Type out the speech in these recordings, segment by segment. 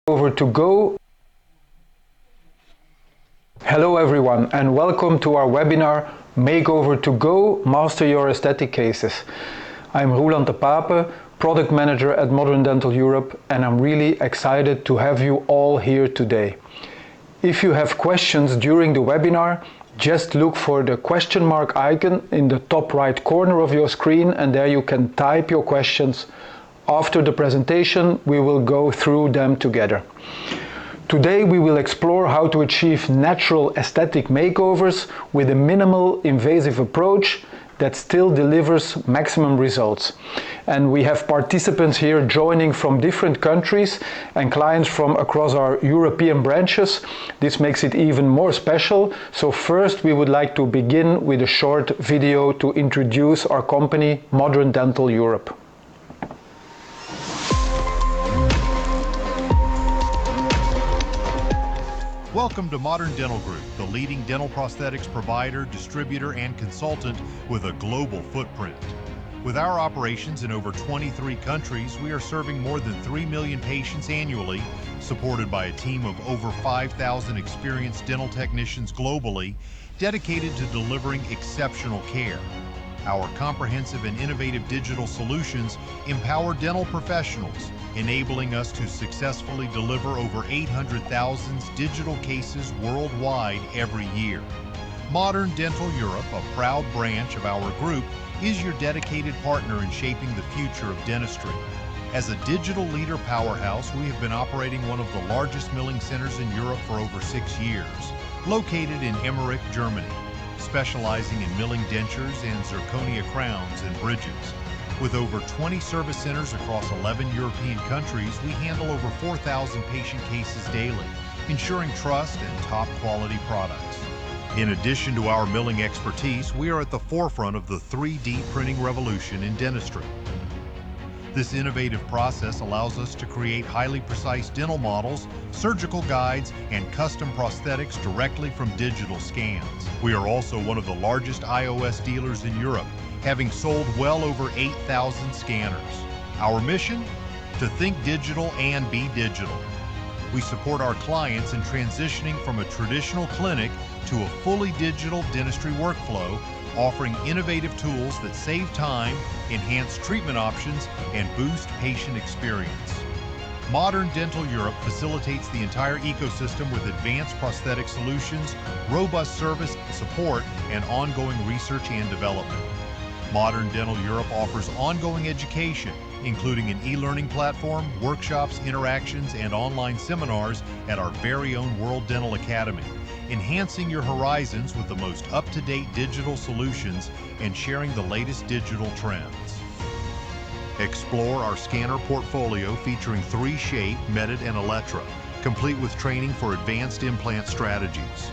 Over to go. Hello everyone and welcome to our webinar Makeover to Go, Master Your Aesthetic Cases. I'm Roland de Pape, Product Manager at Modern Dental Europe, and I'm really excited to have you all here today. If you have questions during the webinar, just look for the question mark icon in the top right corner of your screen, and there you can type your questions. After the presentation, we will go through them together. Today we will explore how to achieve natural aesthetic makeovers with a minimal invasive approach that still delivers maximum results. And we have participants here joining from different countries and clients from across our European branches. This makes it even more special. So first we would like to begin with a short video to introduce our company, Modern Dental Europe. Welcome to Modern Dental Group, the leading dental prosthetics provider, distributor, and consultant with a global footprint. With our operations in over 23 countries, we are serving more than 3 million patients annually, supported by a team of over 5,000 experienced dental technicians globally, dedicated to delivering exceptional care. Our comprehensive and innovative digital solutions empower dental professionals, enabling us to successfully deliver over 800,000 digital cases worldwide every year. Modern Dental Europe, a proud branch of our group, is your dedicated partner in shaping the future of dentistry. As a digital leader powerhouse, we have been operating one of the largest milling centers in Europe for over 6 years, located in Emmerich, Germany, specializing in milling dentures and zirconia crowns and bridges. With over 20 service centers across 11 European countries, we handle over 4,000 patient cases daily, ensuring trust and top quality products. In addition to our milling expertise, we are at the forefront of the 3D printing revolution in dentistry. This innovative process allows us to create highly precise dental models, surgical guides, and custom prosthetics directly from digital scans. We are also one of the largest iOS dealers in Europe, having sold well over 8,000 scanners. Our mission? To think digital and be digital. We support our clients in transitioning from a traditional clinic to a fully digital dentistry workflow, offering innovative tools that save time, enhance treatment options, and boost patient experience. Modern Dental Europe facilitates the entire ecosystem with advanced prosthetic solutions, robust service support, and ongoing research and development. Modern Dental Europe offers ongoing education, including an e-learning platform, workshops, interactions, and online seminars at our very own World Dental Academy, enhancing your horizons with the most up-to-date digital solutions and sharing the latest digital trends. Explore our scanner portfolio featuring 3Shape, Medit, and Electra, complete with training for advanced implant strategies.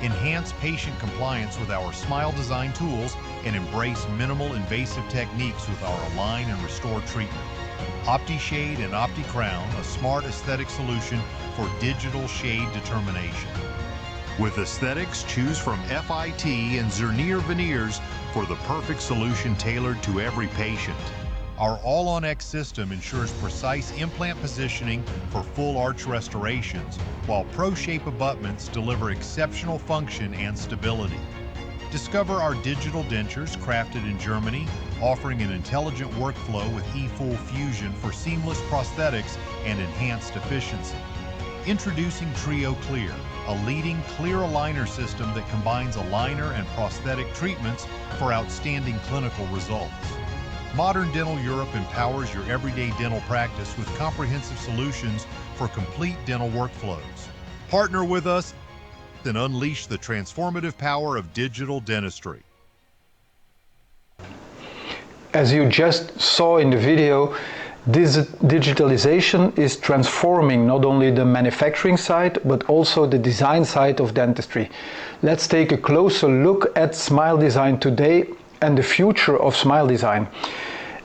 Enhance patient compliance with our Smile Design tools and embrace minimal invasive techniques with our Align and Restore treatment. OptiShade and OptiCrown, a smart aesthetic solution for digital shade determination. With aesthetics, choose from FIT and Zernier veneers for the perfect solution tailored to every patient. Our All-on-X system ensures precise implant positioning for full arch restorations, while ProShape abutments deliver exceptional function and stability. Discover our digital dentures crafted in Germany, offering an intelligent workflow with eFull Fusion for seamless prosthetics and enhanced efficiency. Introducing Trio Clear, a leading clear aligner system that combines aligner and prosthetic treatments for outstanding clinical results. Modern Dental Europe empowers your everyday dental practice with comprehensive solutions for complete dental workflows. Partner with us and unleash the transformative power of digital dentistry. As you just saw in the video, this digitalization is transforming not only the manufacturing side, but also the design side of dentistry. Let's take a closer look at Smile Design today and the future of Smile Design.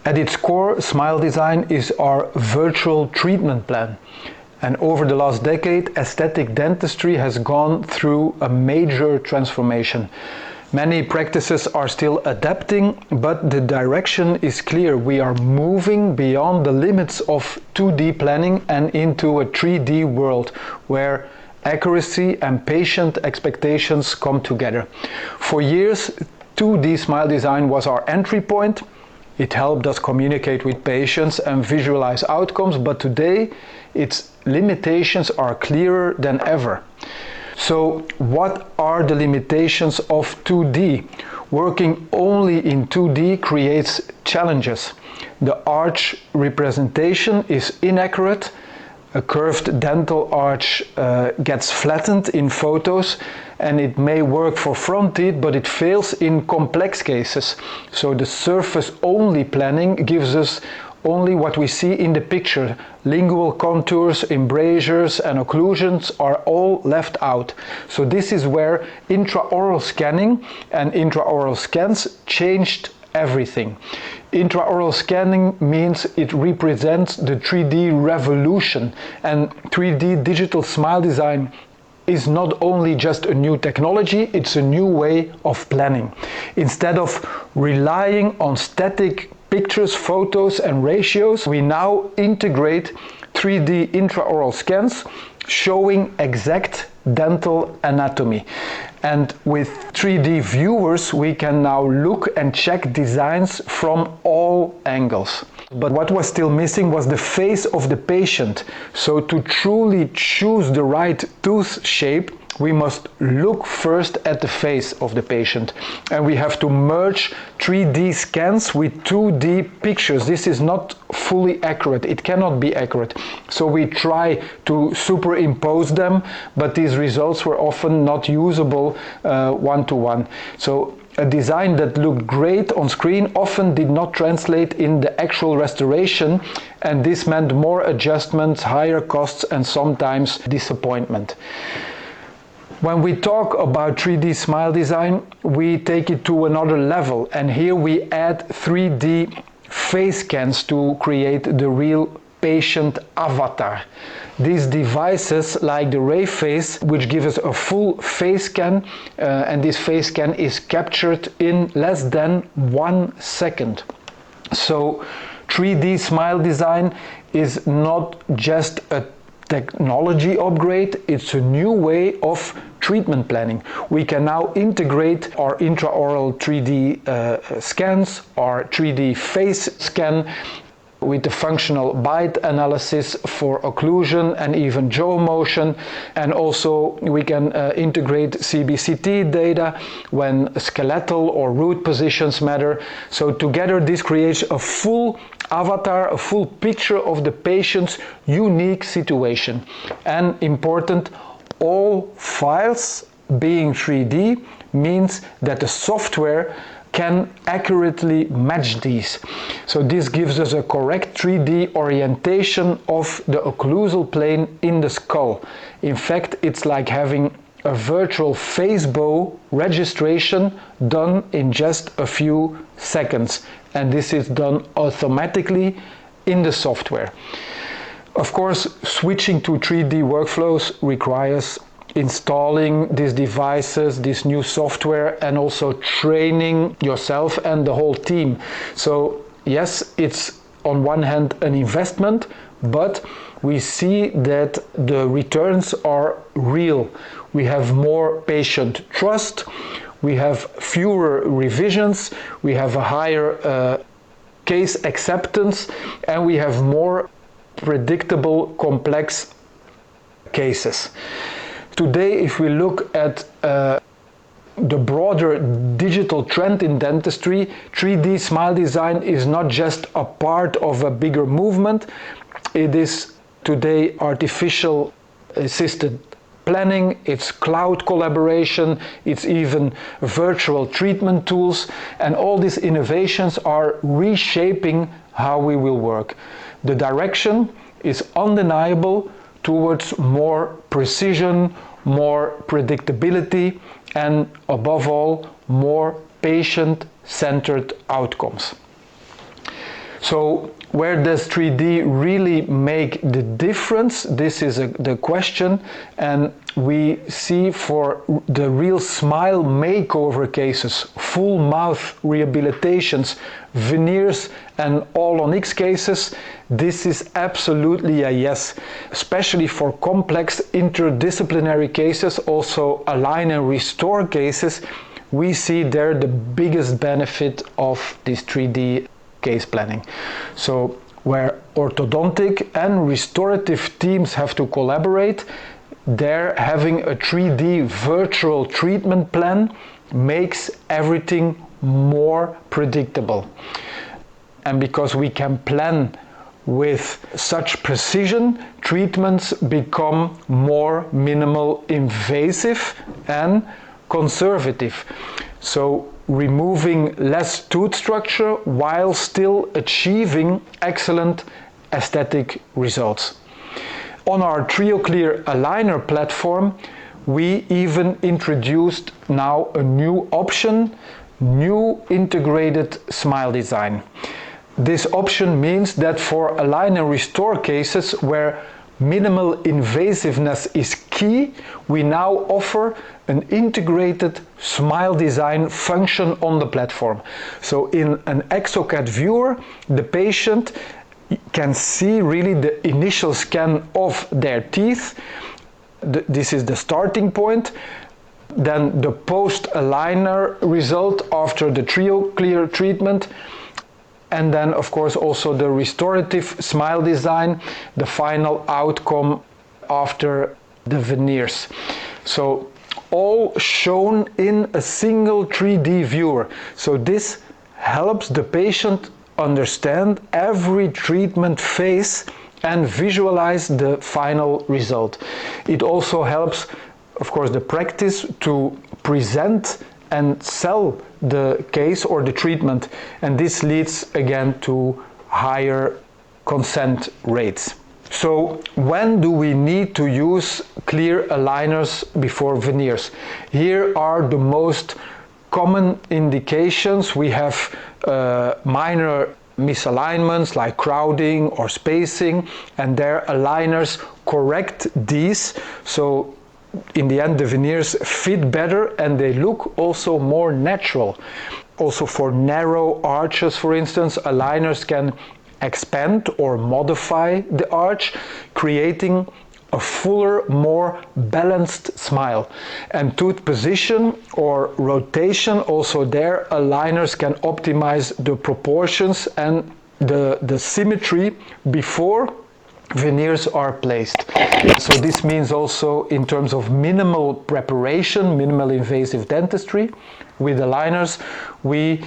At its core, Smile Design is our virtual treatment plan. And over the last decade, aesthetic dentistry has gone through a major transformation. Many practices are still adapting, but the direction is clear. We are moving beyond the limits of 2D planning and into a 3D world where accuracy and patient expectations come together. For years, 2D smile design was our entry point. It helped us communicate with patients and visualize outcomes, but today its limitations are clearer than ever. So what are the limitations of 2D? Working only in 2D creates challenges. The arch representation is inaccurate. A curved dental arch gets flattened in photos, and it may work for front teeth, but it fails in complex cases. So the surface-only planning gives us only what we see in the picture. Lingual contours, embrasures and occlusions are all left out. So this is where intraoral scanning and intraoral scans changed everything. Intraoral scanning means it represents the 3D revolution, and 3D digital smile design is not only just a new technology, it's a new way of planning. Instead of relying on static pictures, photos and ratios, we now integrate 3D intraoral scans showing exact dental anatomy. And with 3D viewers, we can now look and check designs from all angles. But what was still missing was the face of the patient. So to truly choose the right tooth shape, we must look first at the face of the patient. And we have to merge 3D scans with 2D pictures. This is not fully accurate. It cannot be accurate. So we try to superimpose them, but these results were often not usable one-to-one. So a design that looked great on screen often did not translate in the actual restoration, and this meant more adjustments, higher costs, and sometimes disappointment. When we talk about 3D smile design, we take it to another level, and here we add 3D face scans to create the real patient avatar. These devices, like the Ray Face, which give us a full face scan, and this face scan is captured in less than 1 second. So 3D smile design is not just a technology upgrade, it's a new way of treatment planning. We can now integrate our intraoral 3D scans, our 3D face scan, with the functional bite analysis for occlusion and even jaw motion, and also we can integrate CBCT data when skeletal or root positions matter. So together this creates a full avatar, a full picture of the patient's unique situation. And important, all files being 3D means that the software can accurately match these. So this gives us a correct 3D orientation of the occlusal plane in the skull. In fact, it's like having a virtual face bow registration done in just a few seconds. And this is done automatically in the software. Of course, switching to 3D workflows requires installing these devices, this new software, and also training yourself and the whole team. So yes, it's on one hand an investment, but we see that the returns are real. We have more patient trust, we have fewer revisions, we have a higher case acceptance, and we have more predictable complex cases. Today, if we look at the broader digital trend in dentistry, 3D smile design is not just a part of a bigger movement. It is today artificial assisted planning, it's cloud collaboration, it's even virtual treatment tools, and all these innovations are reshaping how we will work. The direction is undeniable towards more precision, more predictability, and above all, more patient-centered outcomes. So where does 3D really make the difference? This is the question, and we see for the real smile makeover cases, full mouth rehabilitations, veneers and all on X cases, this is absolutely a yes, especially for complex interdisciplinary cases, also align and restore cases. We see there the biggest benefit of this 3D case planning. So where orthodontic and restorative teams have to collaborate, there having a 3D virtual treatment plan makes everything more predictable. And because we can plan with such precision, treatments become more minimal invasive and conservative. So removing less tooth structure while still achieving excellent aesthetic results. On our TrioClear aligner platform, we even introduced now a new option, new integrated smile design. This option means that for align and restore cases where minimal invasiveness is key, we now offer an integrated smile design function on the platform. So in an exocad viewer, the patient can see really the initial scan of their teeth. This is the starting point. Then the post-aligner result after the TrioClear treatment. And then of course also the restorative smile design, the final outcome after the veneers. So all shown in a single 3D viewer. So this helps the patient understand every treatment phase and visualize the final result. It also helps, of course, the practice to present and sell the case or the treatment, and this leads again to higher consent rates. So when do we need to use clear aligners before veneers? Here are the most common indications. We have minor misalignments like crowding or spacing, and their aligners correct these, so in the end the veneers fit better and they look also more natural. Also for narrow arches, for instance, aligners can expand or modify the arch, creating a fuller, more balanced smile. And tooth position or rotation, also there aligners can optimize the proportions and the symmetry before veneers are placed. So this means also in terms of minimal preparation, minimal invasive dentistry, with aligners we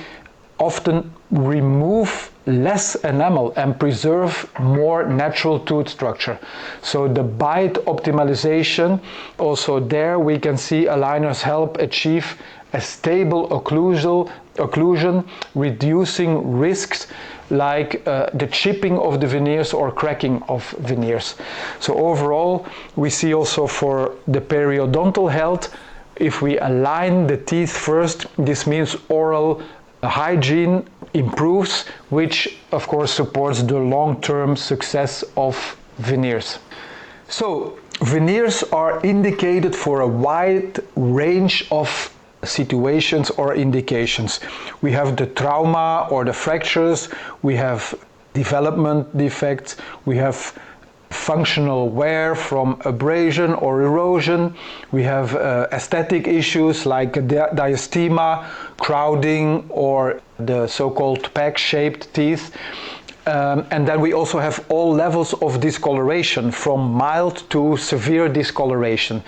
often remove less enamel and preserve more natural tooth structure. So the bite optimization, also there we can see aligners help achieve a stable occlusion, reducing risks like the chipping of the veneers or cracking of veneers. So overall we see also for the periodontal health, if we align the teeth first, this means oral hygiene improves, which of course supports the long-term success of veneers. So veneers are indicated for a wide range of situations or indications. We have the trauma or the fractures, we have development defects, we have functional wear from abrasion or erosion, we have aesthetic issues like diastema, crowding, or the so-called peg-shaped teeth. And then we also have all levels of discoloration, from mild to severe discoloration.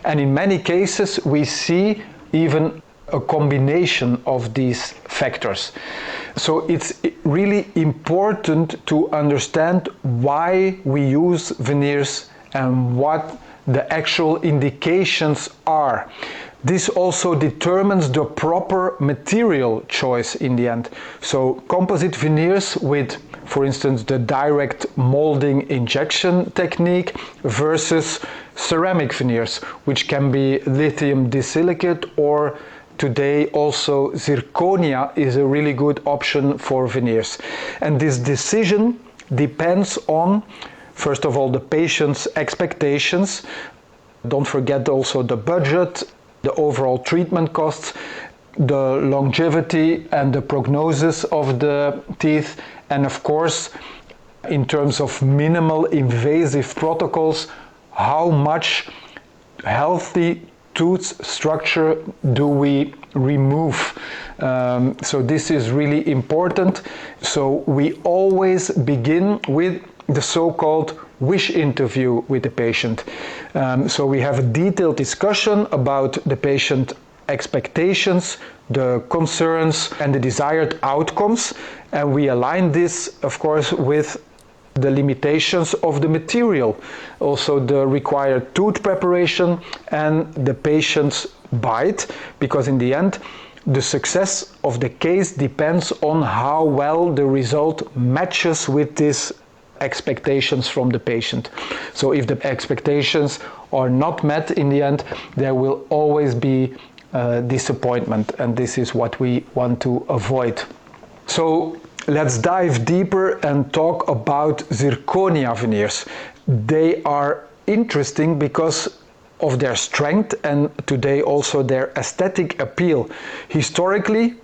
And in many cases we see even a combination of these factors. So it's really important to understand why we use veneers and what the actual indications are. This also determines the proper material choice in the end. So composite veneers with, for instance, the direct molding injection technique versus ceramic veneers, which can be lithium disilicate, or today also zirconia is a really good option for veneers. And this decision depends on, first of all, the patient's expectations. Don't forget also the budget, the overall treatment costs, the longevity and the prognosis of the teeth, and of course, in terms of minimal invasive protocols, how much healthy tooth structure do we remove. So this is really important. So we always begin with the so-called wish interview with the patient. So we have a detailed discussion about the patient expectations, the concerns and the desired outcomes, and we align this, of course, with the limitations of the material, also the required tooth preparation and the patient's bite, because in the end the success of the case depends on how well the result matches with these expectations from the patient. So if the expectations are not met in the end, there will always be disappointment, and this is what we want to avoid. So let's dive deeper and talk about zirconia veneers. They are interesting because of their strength and today also their aesthetic appeal. Historically,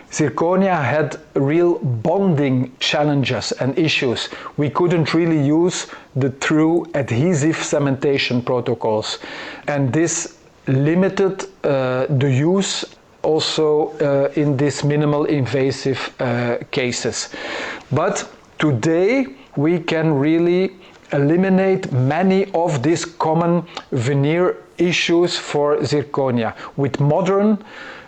zirconia had real bonding challenges and issues. We couldn't really use the true adhesive cementation protocols, and this limited the use also in these minimal invasive cases. But today we can really eliminate many of these common veneer issues for zirconia. With modern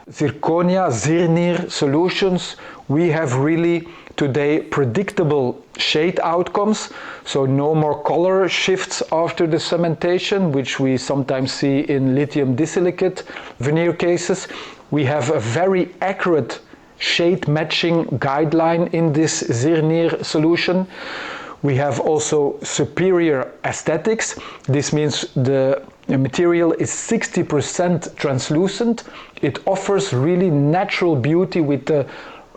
zirconia zirnier solutions, we have really today predictable shade outcomes, so no more color shifts after the cementation, which we sometimes see in lithium disilicate veneer cases. We have a very accurate shade matching guideline in this zirnier solution. We have also superior aesthetics. This means the material is 60% translucent. It offers really natural beauty with the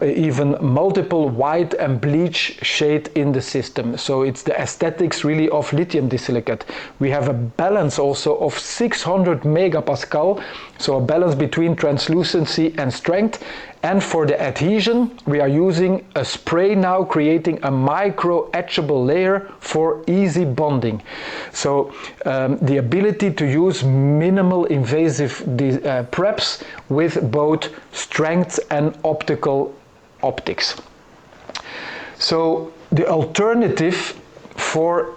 even multiple white and bleach shade in the system. So it's the aesthetics really of lithium disilicate. We have a balance also of 600 megapascal, so a balance between translucency and strength. And for the adhesion, we are using a spray now, creating a micro etchable layer for easy bonding. So the ability to use minimal invasive preps with both strength and optics. So the alternative for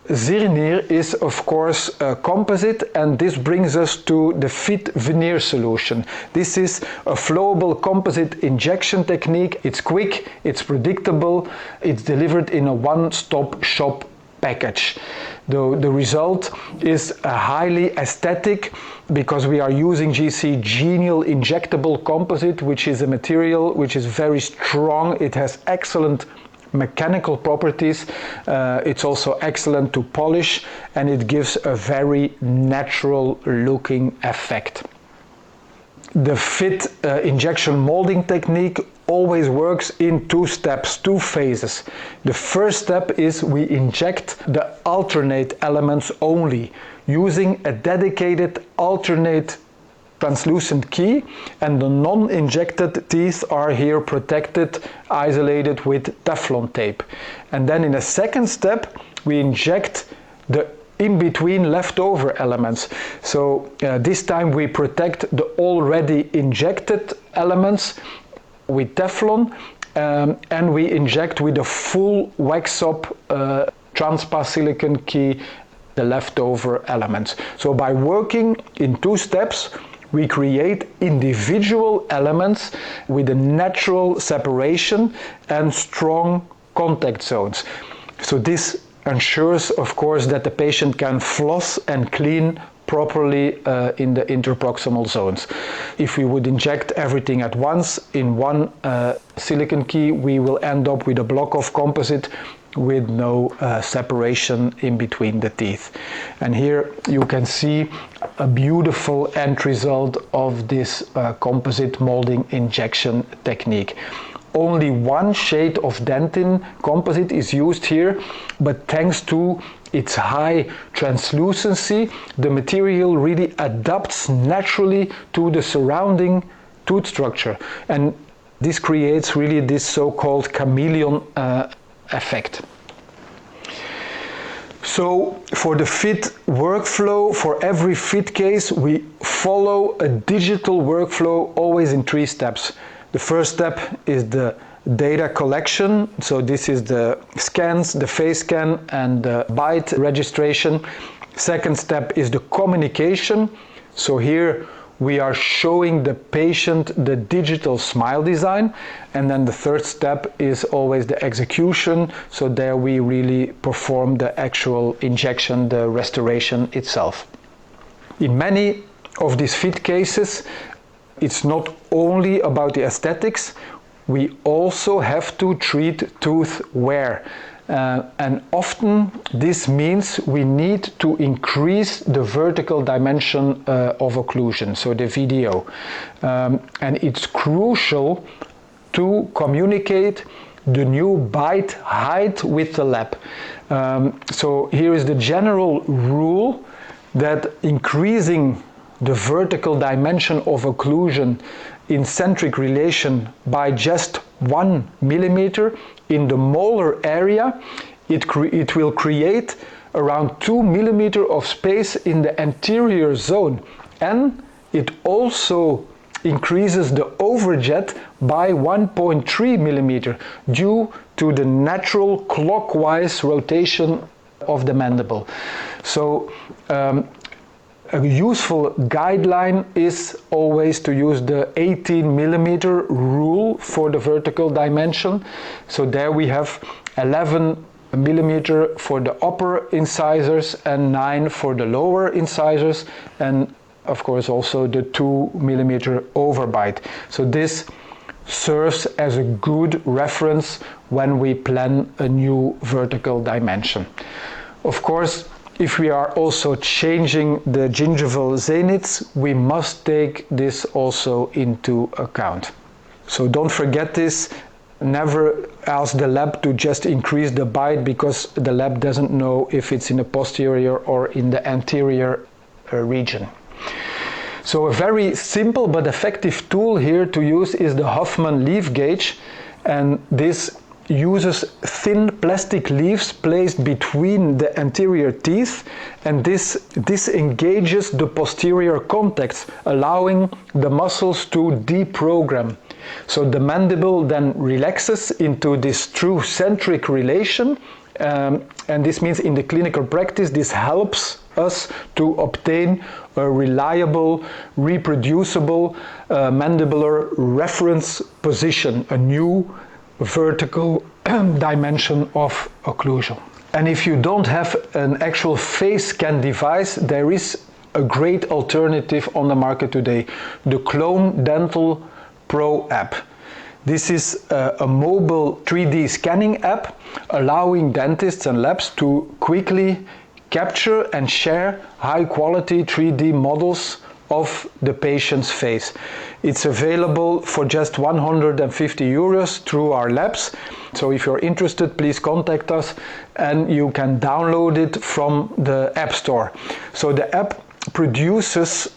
zirnier is of course a composite, and this brings us to the fit veneer solution. This is a flowable composite injection technique. It's quick, it's predictable, it's delivered in a one-stop shop package. The result is a highly aesthetic, because we are using GC genial injectable composite, which is a material which is very strong. It has excellent mechanical properties. It's also excellent to polish, and it gives a very natural looking effect. The fit injection molding technique always works in two steps, two phases. The first step is we inject the alternate elements only, using a dedicated alternate translucent key, and the non-injected teeth are here protected, isolated with Teflon tape. And then in a second step, we inject the in-between leftover elements. So this time we protect the already injected elements with Teflon, and we inject with a full wax-up transpa silicon key the leftover elements. So by working in two steps, we create individual elements with a natural separation and strong contact zones. So this ensures, of course, that the patient can floss and clean properly in the interproximal zones. If we would inject everything at once in one silicon key, we will end up with a block of composite with no separation in between the teeth. And here you can see a beautiful end result of this composite molding injection technique. only one shade of dentin composite is used here, but thanks to its high translucency, the material really adapts naturally to the surrounding tooth structure, and this creates really this so-called chameleon effect. So for the fit workflow, for every fit case, we follow a digital workflow always in 3 steps. The first step is the data collection, so this is the scans, the face scan and the bite registration. Second step is the communication, so here we are showing the patient the digital smile design, and then the third step is always the execution, so there we really perform the actual injection, the restoration itself. In many of these fit cases, it's not only about the aesthetics, we also have to treat tooth wear. And often this means we need to increase the vertical dimension of occlusion, so the VDO. And it's crucial to communicate the new bite height with the lab. So here is the general rule that increasing the vertical dimension of occlusion in centric relation by just 1 millimeter in the molar area, it will create around 2 millimeters of space in the anterior zone, and it also increases the overjet by 1.3 millimeter due to the natural clockwise rotation of the mandible. So a useful guideline is always to use the 18 millimeter rule for the vertical dimension. So there we have 11 millimeter for the upper incisors and 9 for the lower incisors, and of course also the 2 millimeter overbite. So this serves as a good reference when we plan a new vertical dimension. Of course, if we are also changing the gingival zeniths, we must take this also into account. So don't forget this. Never ask the lab to just increase the bite because the lab doesn't know if it's in the posterior or in the anterior region. So a very simple but effective tool here to use is the Hoffman leaf gauge, and this uses thin plastic leaves placed between the anterior teeth, and this disengages the posterior contacts, allowing the muscles to deprogram. So the mandible then relaxes into this true centric relation, and this means in the clinical practice this helps us to obtain a reliable, reproducible mandibular reference position, a new vertical dimension of occlusion. And if you don't have an actual face scan device, there is a great alternative on the market today, the Clone Dental Pro app. This is a mobile 3D scanning app allowing dentists and labs to quickly capture and share high quality 3D models of the patient's face. It's available for just 150 euros through our labs. So if you're interested, please contact us and you can download it from the App Store. So the app produces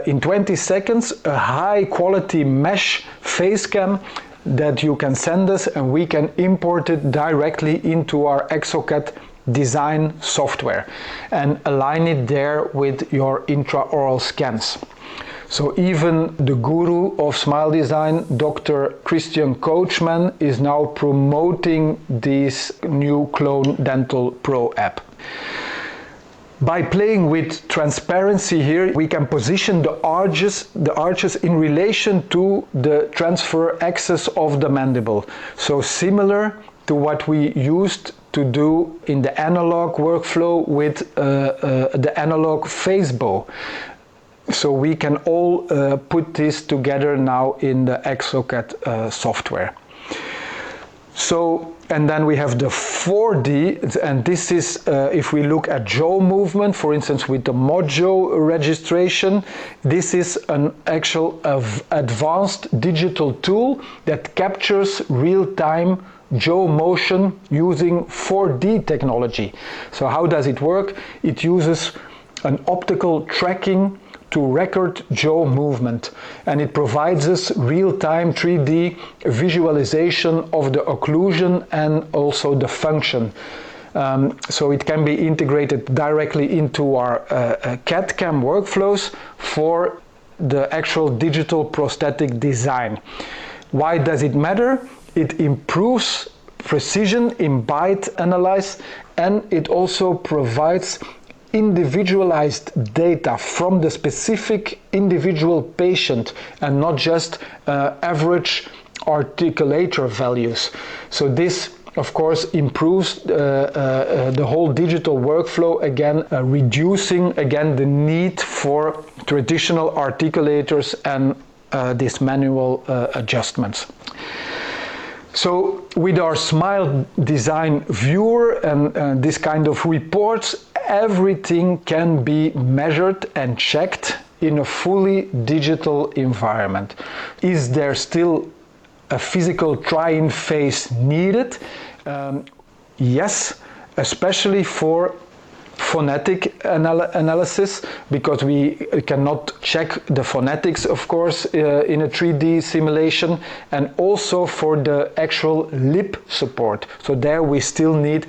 in 20 seconds a high quality mesh face cam that you can send us, and we can import it directly into our exocad design software and align it there with your intraoral scans. So even the guru of smile design, Dr. Christian Coachman, is now promoting this new Clone Dental Pro app. By playing with transparency here, we can position the arches in relation to the transfer axis of the mandible. So similar to what we used to do in the analog workflow with the analog face bow. So we can all put this together now in the exocad software. So, and then we have the 4D, and this is, if we look at jaw movement, for instance, with the Mojo registration, this is an actual advanced digital tool that captures real-time jaw motion using 4D technology. So how does it work? It uses an optical tracking to record jaw movement, and it provides us real-time 3D visualization of the occlusion and also the function. So it can be integrated directly into our CAD/CAM workflows for the actual digital prosthetic design. Why does it matter? It improves precision in bite analysis, and it also provides individualized data from the specific individual patient and not just average articulator values. So this of course improves the whole digital workflow, again reducing again the need for traditional articulators and these manual adjustments. So with our Smile Design Viewer and this kind of reports, everything can be measured and checked in a fully digital environment. Is there still a physical try-in phase needed? Yes, especially for phonetic analysis, because we cannot check the phonetics, of course, in a 3D simulation, and also for the actual lip support. So there we still need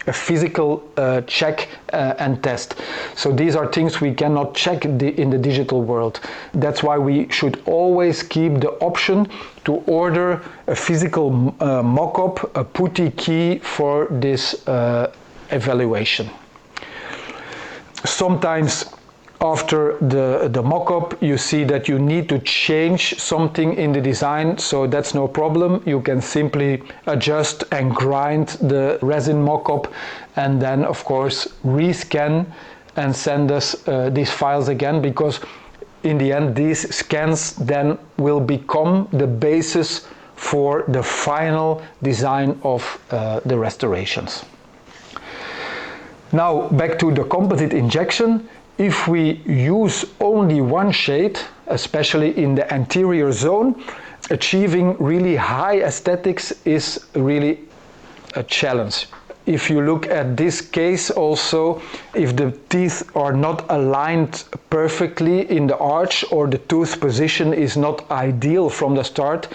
a physical check and test. So these are things we cannot check in the digital world. That's why we should always keep the option to order a physical mock-up, a putty key for this evaluation. Sometimes after the mock-up you see that you need to change something in the design, so that's no problem. You can simply adjust and grind the resin mock-up and then of course rescan and send us these files again, because in the end these scans then will become the basis for the final design of the restorations. Now back to the composite injection. If we use only one shade, especially in the anterior zone, achieving really high aesthetics is really a challenge. If you look at this case also, if the teeth are not aligned perfectly in the arch or the tooth position is not ideal from the start,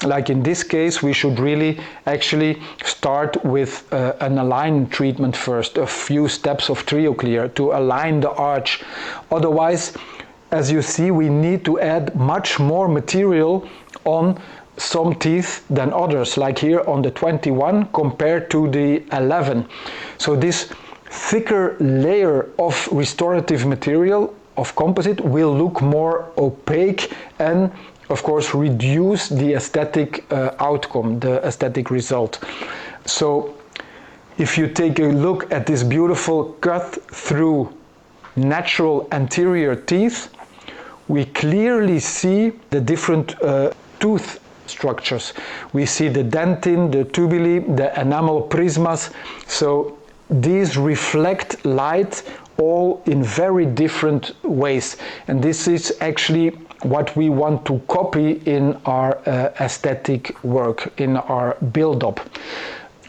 like in this case, we should really actually start with an align treatment first, a few steps of TrioClear to align the arch. Otherwise, as you see, we need to add much more material on some teeth than others, like here on the 21 compared to the 11. So this thicker layer of restorative material of composite will look more opaque and of course reduce the aesthetic outcome, the aesthetic result. So if you take a look at this beautiful cut through natural anterior teeth, we clearly see the different tooth structures. We see the dentin, the tubuli, the enamel prismas. So these reflect light all in very different ways. And this is actually what we want to copy in our aesthetic work, in our build-up.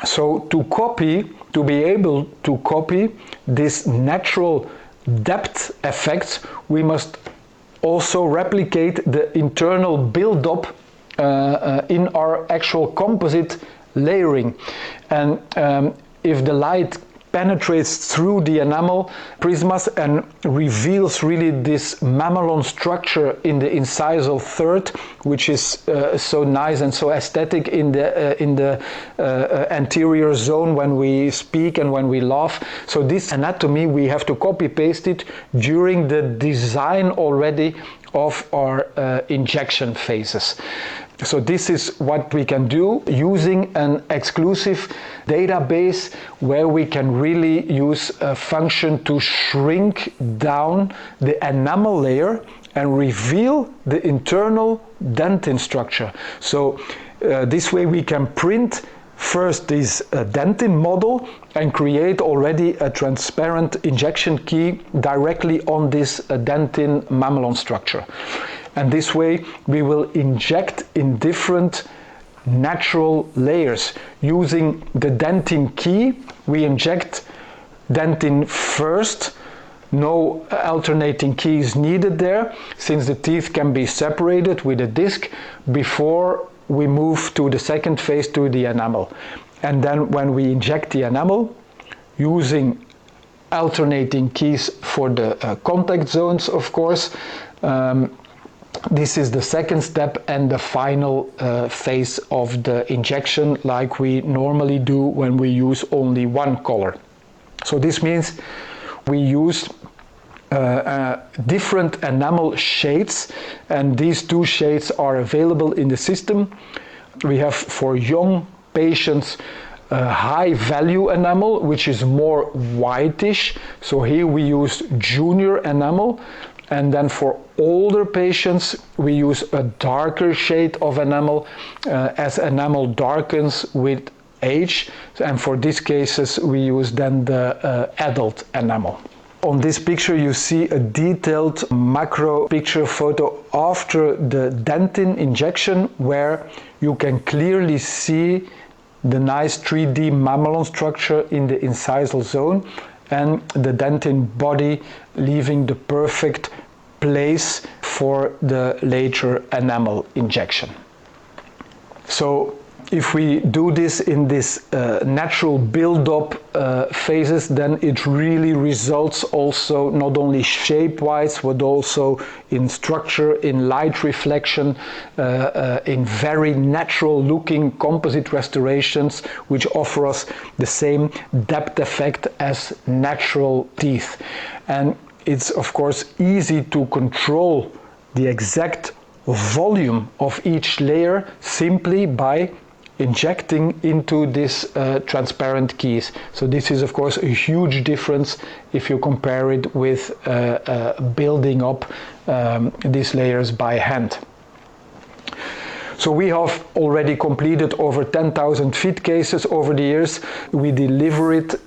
So to be able to copy this natural depth effects, we must also replicate the internal build-up in our actual composite layering. And if the light penetrates through the enamel prismas and reveals really this mamelon structure in the incisal third, which is so nice and so aesthetic in the anterior zone when we speak and when we laugh. So this anatomy we have to copy paste it during the design already of our injection phases. So this is what we can do using an exclusive database where we can really use a function to shrink down the enamel layer and reveal the internal dentin structure. So this way we can print first this dentin model and create already a transparent injection key directly on this dentin mamelon structure. And this way we will inject in different natural layers. Using the dentin key, we inject dentin first. No alternating keys needed there, since the teeth can be separated with a disc before we move to the second phase, to the enamel. And then when we inject the enamel, using alternating keys for the contact zones, of course, this is the second step and the final phase of the injection, like we normally do when we use only one color. So this means we use different enamel shades, and these two shades are available in the system. We have for young patients high value enamel, which is more whitish, so here we use junior enamel. And then for older patients we use a darker shade of enamel, as enamel darkens with age, and for these cases we use then the adult enamel. On this picture you see a detailed macro picture photo after the dentin injection, where you can clearly see the nice 3D mamelon structure in the incisal zone and the dentin body leaving the perfect place for the later enamel injection. So if we do this in this natural build-up phases, then it really results also not only shape-wise but also in structure, in light reflection, in very natural looking composite restorations, which offer us the same depth effect as natural teeth. And it's of course easy to control the exact volume of each layer simply by injecting into this transparent keys. So this is of course a huge difference if you compare it with building up these layers by hand. So we have already completed over 10,000 fit cases over the years. We deliver it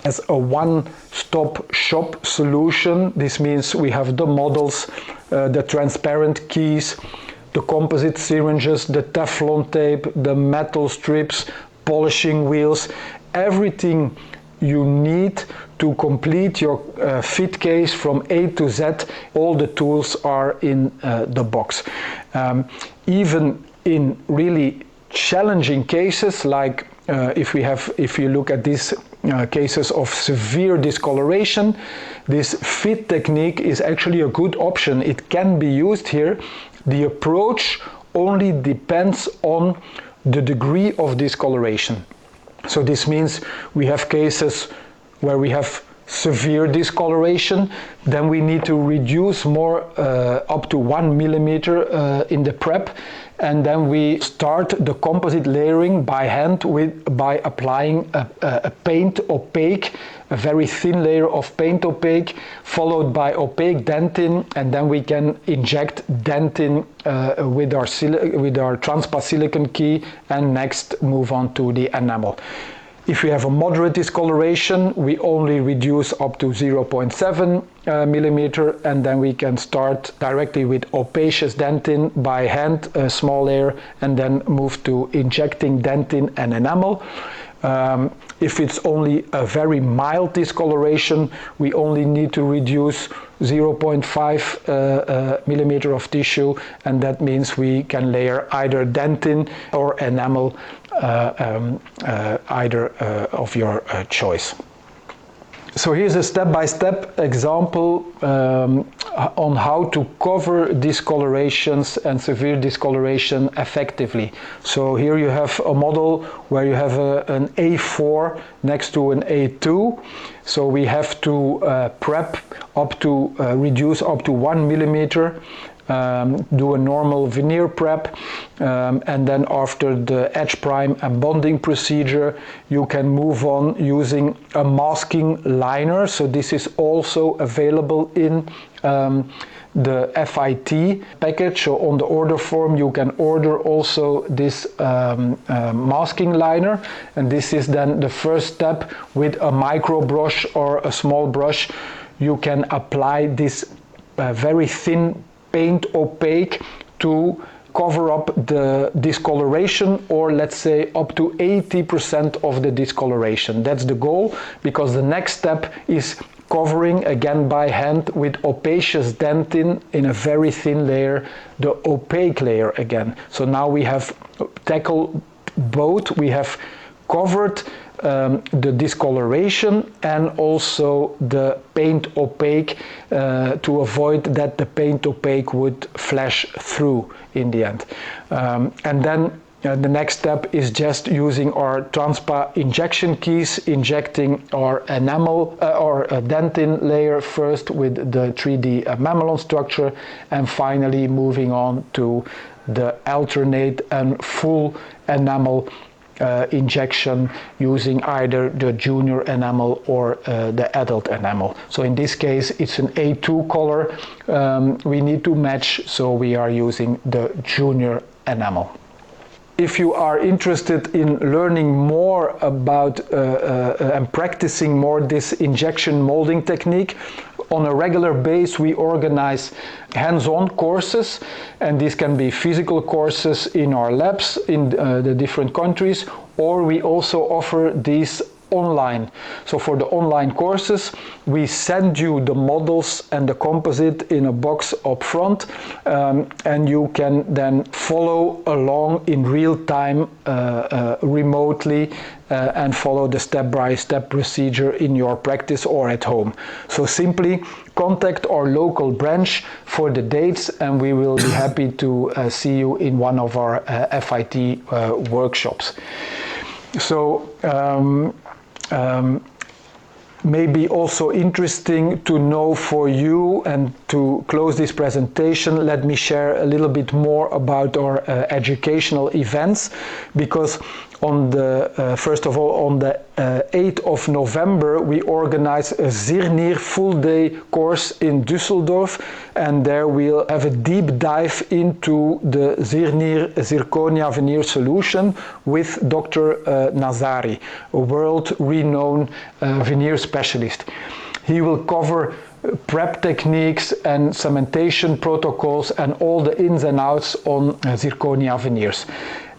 as a one-stop shop solution. This means we have the models, the transparent keys, the composite syringes, the Teflon tape, the metal strips, polishing wheels, everything you need to complete your fit case from A to Z. All the tools are in the box. Even in really challenging cases, like if you look at these cases of severe discoloration, this fit technique is actually a good option. It can be used here. The approach only depends on the degree of discoloration. So this means we have cases where we have severe discoloration, then we need to reduce more up to 1 millimeter in the prep, and then we start the composite layering by hand by applying a paint opaque, a very thin layer of paint opaque, followed by opaque dentin, and then we can inject dentin with our transpa silicon key, and next move on to the enamel. If we have a moderate discoloration, we only reduce up to 0.7 millimeter, and then we can start directly with opacious dentin by hand, a small layer, and then move to injecting dentin and enamel. If it's only a very mild discoloration, we only need to reduce 0.5 millimeter of tissue, and that means we can layer either dentin or enamel, either of your choice. So here's a step-by-step example on how to cover discolorations and severe discoloration effectively. So here you have a model where you have an A4 next to an A2. So we have to prep up to reduce up to 1 millimeter do a normal veneer prep, and then after the edge prime and bonding procedure, you can move on using a masking liner. So this is also available in the FIT package. So on the order form you can order also this masking liner, and this is then the first step. With a micro brush or a small brush you can apply this very thin paint opaque to cover up the discoloration, or let's say up to 80% of the discoloration. That's the goal, because the next step is covering again by hand with opacious dentin in a very thin layer, the opaque layer again. So now we have tackled both. We have covered the discoloration and also the paint opaque to avoid that the paint opaque would flash through in the end. And then the next step is just using our Transpa injection keys, injecting our enamel or dentin layer first with the 3D mamelon structure, and finally moving on to the alternate and full enamel injection using either the junior enamel or the adult enamel. So in this case it's an A2 color we need to match, so we are using the junior enamel. If you are interested in learning more about and practicing more this injection molding technique, on a regular basis we organize hands-on courses, and these can be physical courses in our labs in the different countries, or we also offer these online. So for the online courses we send you the models and the composite in a box up front, and you can then follow along in real time remotely and follow the step-by-step procedure in your practice or at home. So simply contact our local branch for the dates, and we will be happy to see you in one of our FIT workshops. So maybe also interesting to know for you, and to close this presentation, let me share a little bit more about our educational events, because on the first of all, on the 8th of November we organize a Zirnier full day course in Düsseldorf, and there we'll have a deep dive into the Zirnier zirconia veneer solution with Dr. Nazari, a world-renowned veneer specialist. He will cover prep techniques and cementation protocols and all the ins and outs on zirconia veneers.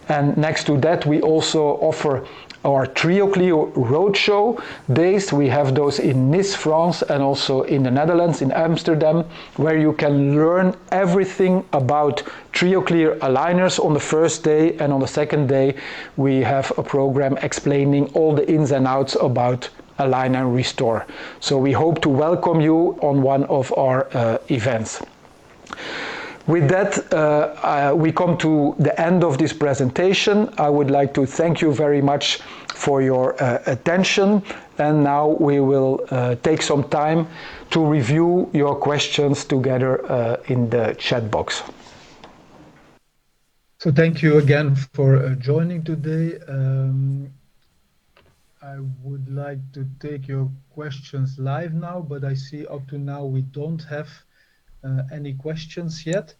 And next to that we also offer our TrioClio Roadshow days. We have those in Nice, France, and also in the Netherlands, in Amsterdam, where you can learn everything about TrioClear aligners on the first day, and on the second day we have a program explaining all the ins and outs about Align and Restore. So we hope to welcome you on one of our events. With that, we come to the end of this presentation. I would like to thank you very much for your attention, and now we will take some time to review your questions together in the chat box. So thank you again for joining today. I would like to take your questions live now, but I see up to now we don't have any questions yet.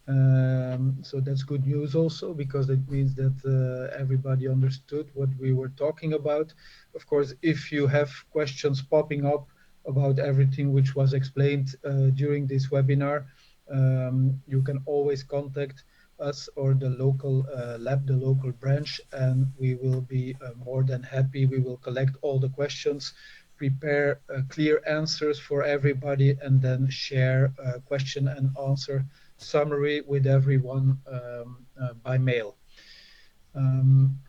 So that's good news also, because it means that everybody understood what we were talking about. Of course, if you have questions popping up about everything which was explained during this webinar, you can always contact us or the local lab, the local branch, and we will be more than happy. We will collect all the questions, prepare clear answers for everybody, and then share a question and answer summary with everyone by mail.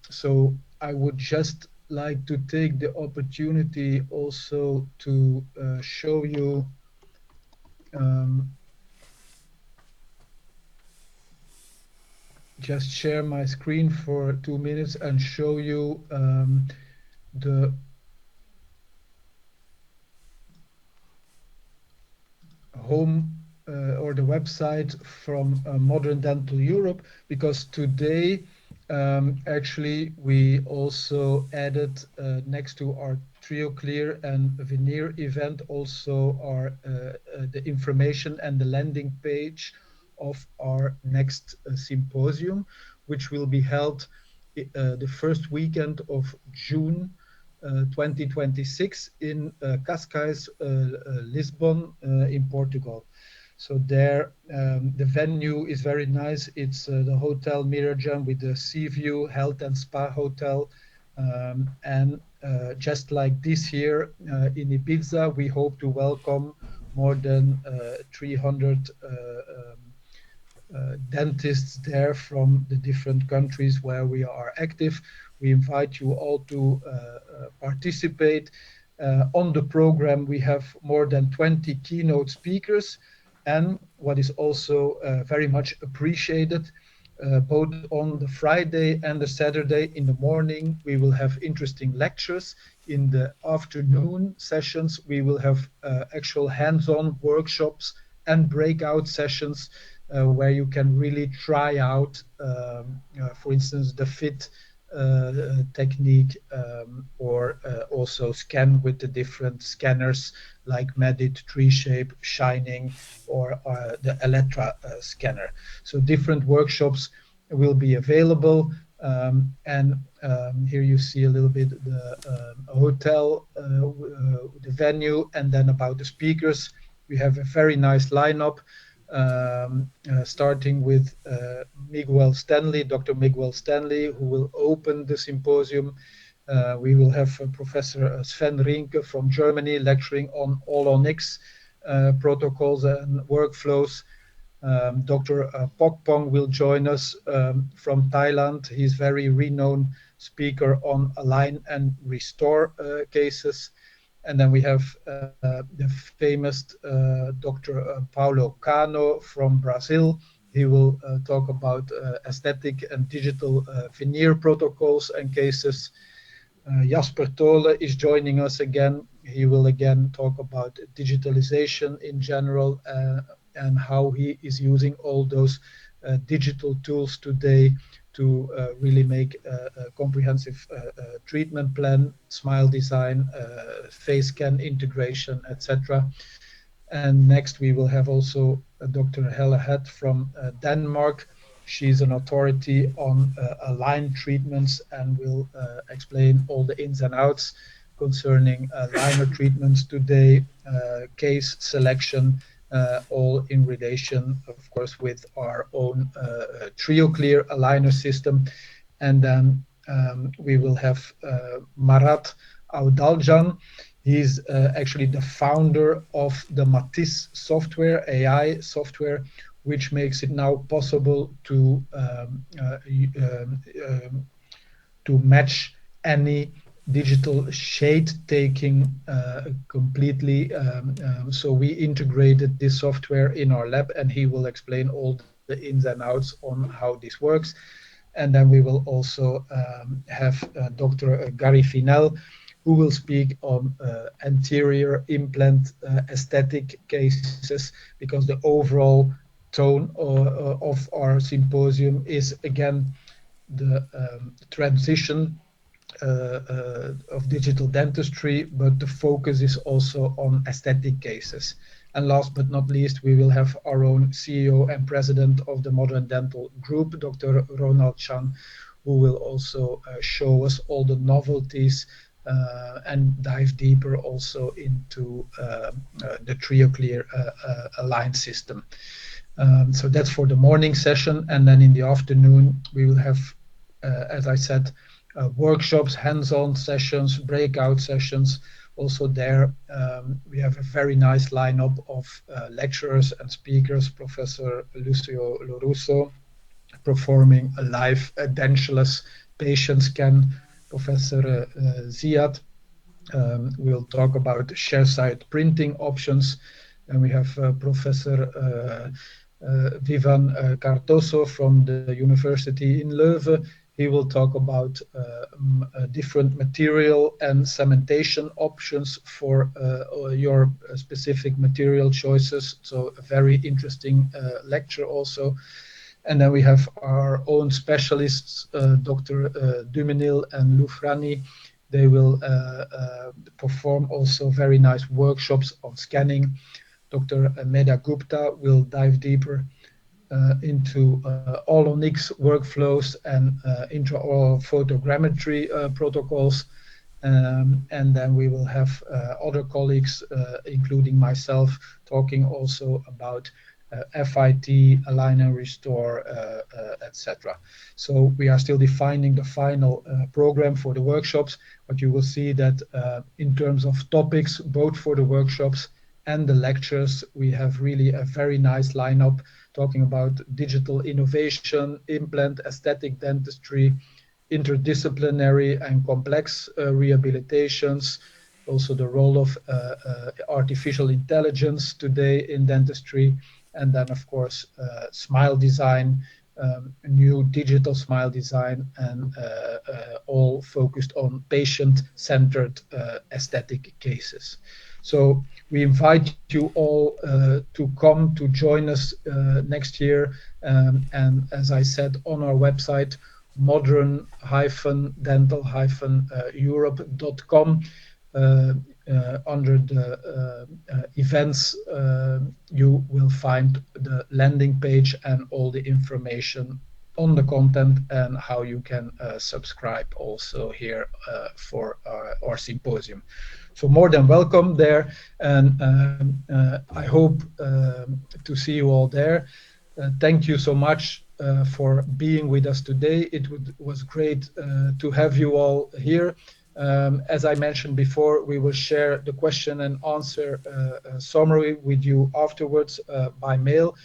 So I would just like to take the opportunity also to show you just share my screen for 2 minutes and show you the home or the website from Modern Dental Europe, because today actually we also added next to our TrioClear and veneer event also our the information and the landing page of our next symposium, which will be held the first weekend of June 2026 in Cascais, Lisbon, in Portugal. So there, the venue is very nice. It's the Hotel Mirajan with the sea view, health and spa hotel. And just like this year in Ibiza, we hope to welcome more than 300 dentists there from the different countries where we are active. We invite you all to participate. On the program, we have more than 20 keynote speakers. And what is also very much appreciated, both on the Friday and the Saturday in the morning, we will have interesting lectures. In the afternoon sessions, we will have actual hands-on workshops and breakout sessions where you can really try out, for instance, the fit technique, or also scan with the different scanners like Medit, 3Shape, Shining, or the Electra scanner. So different workshops will be available. And here you see a little bit the hotel, the venue, and then about the speakers. We have a very nice lineup. Starting with Miguel Stanley, Dr. Miguel Stanley, who will open the symposium. We will have Professor Sven Rinke from Germany lecturing on All-on-X protocols and workflows. Dr. Pokpong will join us from Thailand. He's very renowned speaker on align and restore cases. And then we have the famous Dr. Paulo Cano from Brazil. He will talk about aesthetic and digital veneer protocols and cases. Jasper Tole is joining us again. He will again talk about digitalization in general and how he is using all those digital tools today to really make a comprehensive treatment plan, smile design, face scan integration, etc. And next we will have also Dr. Helle Het from Denmark. She's an authority on align treatments and will explain all the ins and outs concerning liner treatments today, case selection, all in relation, of course, with our own TrioClear aligner system. And then we will have Marat Audaljan. He's actually the founder of the Matisse software, AI software, which makes it now possible to match any digital shade taking completely. So we integrated this software in our lab, and he will explain all the ins and outs on how this works. And then we will also have Dr. Gary Finel, who will speak on anterior implant aesthetic cases, because the overall tone of our symposium is again the transition of digital dentistry, but the focus is also on aesthetic cases. And last but not least, we will have our own CEO and president of the Modern Dental Group, Dr. Ronald Chan, who will also show us all the novelties and dive deeper also into the TrioClear Align system. So that's for the morning session. And then in the afternoon, we will have, as I said, workshops, hands-on sessions, breakout sessions. Also there, we have a very nice lineup of lecturers and speakers. Professor Lucio Lorusso performing a live edentulous patient scan. Professor Ziad will talk about share-side printing options. And we have Professor Vivan Cardoso from the University in Leuven. He will talk about different material and cementation options for your specific material choices. So a very interesting lecture also. And then we have our own specialists, Dr. Dumenil and Loufrani. They will perform also very nice workshops on scanning. Dr. Meda Gupta will dive deeper into Olonix workflows and intraoral photogrammetry protocols. And then we will have other colleagues, including myself, talking also about FIT, align and restore, etc. So we are still defining the final program for the workshops, but you will see that in terms of topics, both for the workshops and the lectures, we have really a very nice lineup talking about digital innovation, implant, aesthetic dentistry, interdisciplinary and complex rehabilitations, also the role of artificial intelligence today in dentistry, and then of course smile design, new digital smile design, and all focused on patient-centered aesthetic cases. So we invite you all to come to join us next year, and as I said, on our website modern-dental-europe.com, under the events, you will find the landing page and all the information on the content and how you can subscribe also here for our symposium. So more than welcome there, and I hope to see you all there. Thank you so much for being with us today. It was great to have you all here. As I mentioned before, we will share the question and answer summary with you afterwards by mail,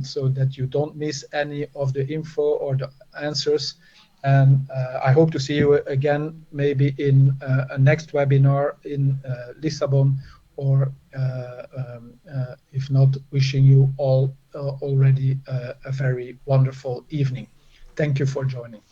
so that you don't miss any of the info or the answers. And I hope to see you again, maybe in a next webinar in Lisbon, or if not, wishing you all already a very wonderful evening. Thank you for joining.